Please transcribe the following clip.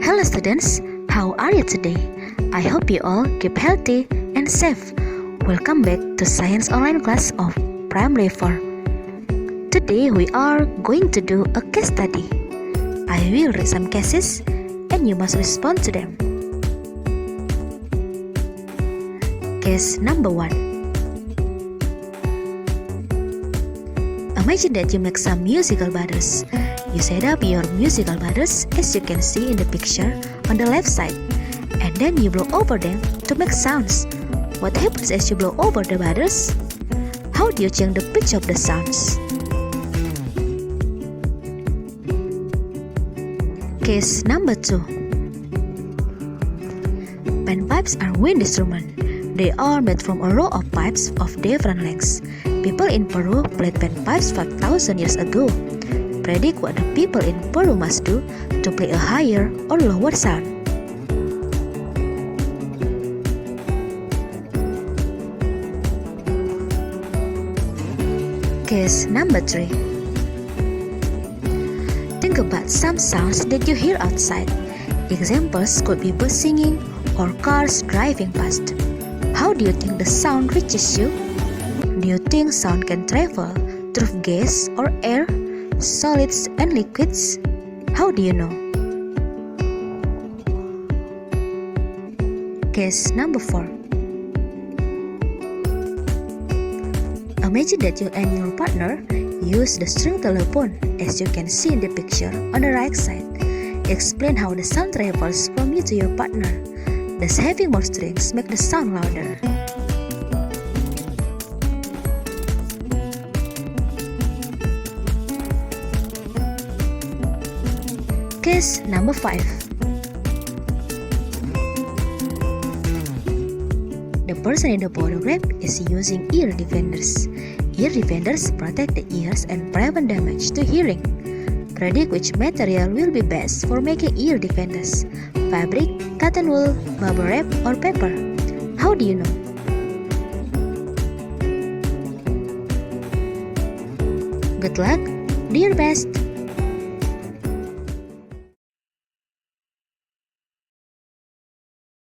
Hello students, how are you today? I hope you all keep healthy and safe. Welcome back to Science Online class of Primary 4. Today we are going to do a case study. I will read some cases and you must respond to them. Case number 1. Imagine that you make some musical butters. You set up your musical butters as you can see in the picture on the left side, and then you blow over them to make sounds. What happens as you blow over the butters? How do you change the pitch of the sounds? Case number 2. Panpipes are wind instruments. They are made from a row of pipes of different lengths. People in Peru played panpipes 5,000 years ago. Predict what the people in Peru must do to play a higher or lower sound. Case number 3. Think about some sounds that you hear outside. Examples could be birds singing or cars driving past. How do you think the sound reaches you? Do you think sound can travel through gas or air, solids and liquids? How do you know? Case number 4. Imagine that you and your partner use the string telephone as you can see in the picture on the right side. Explain how the sound travels from you to your partner. Does having more strings make the sound louder? Case number 5. The person in the photograph is using ear defenders. Ear defenders protect the ears and prevent damage to hearing. Predict which material will be best for making ear defenders: fabric, cotton wool, bubble wrap, or paper. How do you know? Good luck, do your best.